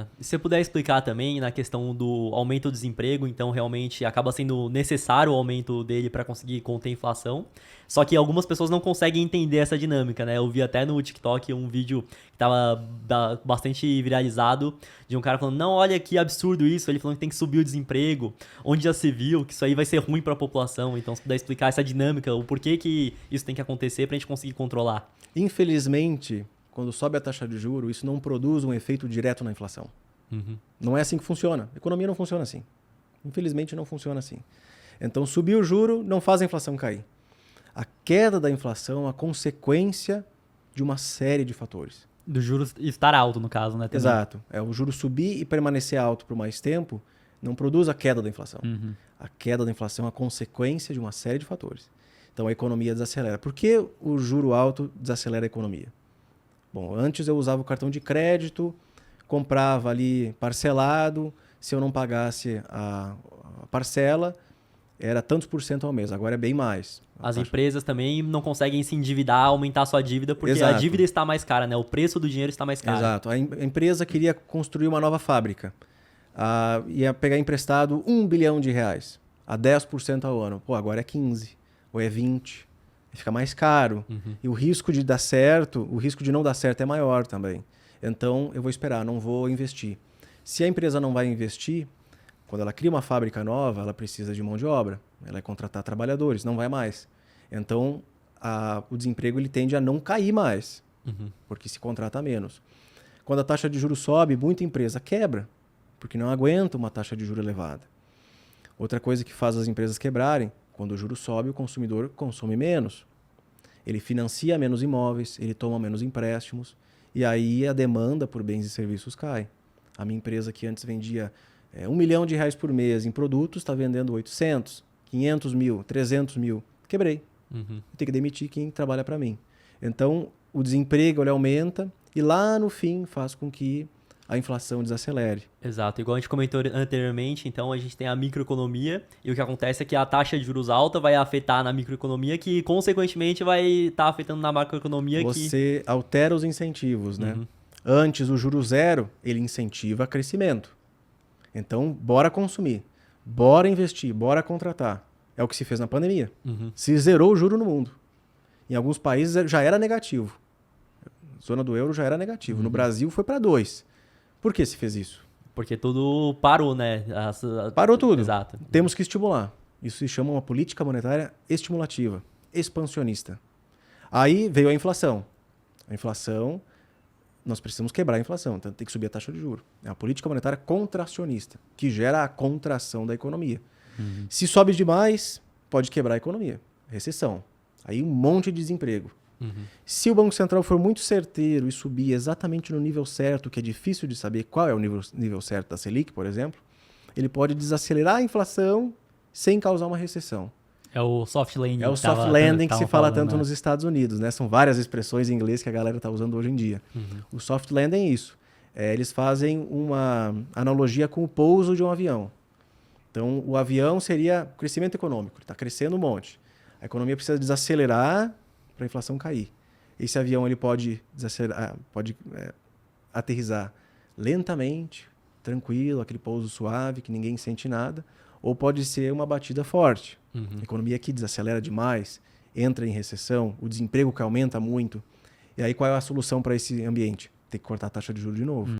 Bacana. E se você puder explicar também na questão do aumento do desemprego, então realmente acaba sendo necessário o aumento dele para conseguir conter a inflação. Só que algumas pessoas não conseguem entender essa dinâmica, né? Eu vi até no TikTok um vídeo que estava bastante viralizado de um cara falando, não, olha que absurdo isso, ele falando que tem que subir o desemprego, onde já se viu que isso aí vai ser ruim para a população. Então, se puder explicar essa dinâmica, o porquê que isso tem que acontecer para a gente conseguir controlar. Infelizmente, quando sobe a taxa de juros, isso não produz um efeito direto na inflação. Não é assim que funciona. A economia não funciona assim. Infelizmente, não funciona assim. Então, subir o juro não faz a inflação cair. A queda da inflação é uma consequência de uma série de fatores. Do juros estar alto, no caso, né? Também. Exato. O juro subir e permanecer alto por mais tempo não produz a queda da inflação. A queda da inflação é a consequência de uma série de fatores. Então, a economia desacelera. Por que o juro alto desacelera a economia? Bom, antes eu usava o cartão de crédito, comprava ali parcelado, se eu não pagasse a parcela, era tantos por cento ao mês, agora é bem mais. As empresas também não conseguem se endividar, aumentar a sua dívida, porque Exato. a dívida está mais cara, né? O preço do dinheiro está mais caro. Exato. A empresa queria construir uma nova fábrica. Ia pegar emprestado R$1 bilhão a 10% ao ano. Pô, agora é 15% ou é 20%. Fica mais caro. E o risco de dar certo, o risco de não dar certo é maior também. Então, eu vou esperar, não vou investir. Se a empresa não vai investir, quando ela cria uma fábrica nova, ela precisa de mão de obra. Ela vai contratar trabalhadores, não vai mais. Então, o desemprego ele tende a não cair mais, porque se contrata menos. Quando a taxa de juros sobe, muita empresa quebra, porque não aguenta uma taxa de juros elevada. Outra coisa que faz as empresas quebrarem, quando o juro sobe, o consumidor consome menos. Ele financia menos imóveis, ele toma menos empréstimos, e aí a demanda por bens e serviços cai. A minha empresa que antes vendia R$1 milhão por mês em produtos, está vendendo 800, 500 mil, 300 mil. Quebrei. Eu tenho que demitir quem trabalha para mim. Então, o desemprego ele aumenta e lá no fim faz com que a inflação desacelere. Exato. Igual a gente comentou anteriormente, então a gente tem a microeconomia e o que acontece é que a taxa de juros alta vai afetar na microeconomia que, consequentemente, vai estar afetando na macroeconomia. Você altera os incentivos, né? Antes, o juro zero, ele incentiva crescimento. Então, bora consumir, bora investir, bora contratar. É o que se fez na pandemia. Se zerou o juro no mundo. Em alguns países já era negativo. Zona do euro já era negativo. No Brasil foi para 2. Por que se fez isso? Porque tudo parou, né? Parou tudo. Exato. Temos que estimular. Isso se chama uma política monetária estimulativa, expansionista. Aí veio a inflação. A inflação, nós precisamos quebrar a inflação, então tem que subir a taxa de juros. É uma política monetária contracionista, que gera a contração da economia. Se sobe demais, pode quebrar a economia. Recessão. Aí um monte de desemprego. Se o Banco Central for muito certeiro e subir exatamente no nível certo, que é difícil de saber qual é o nível certo da Selic, por exemplo, ele pode desacelerar a inflação sem causar uma recessão. É o soft landing. É o soft landing que se fala tanto nos Estados Unidos, né? São várias expressões em inglês que a galera está usando hoje em dia. O soft landing é isso. Eles fazem uma analogia com o pouso de um avião. Então, o avião seria crescimento econômico. Ele está crescendo um monte. A economia precisa desacelerar para a inflação cair. Esse avião ele pode desacelerar, pode aterrissar lentamente, tranquilo, aquele pouso suave, que ninguém sente nada, ou pode ser uma batida forte. A economia aqui desacelera demais, entra em recessão, o desemprego que aumenta muito. E aí qual é a solução para esse ambiente? Tem que cortar a taxa de juros de novo.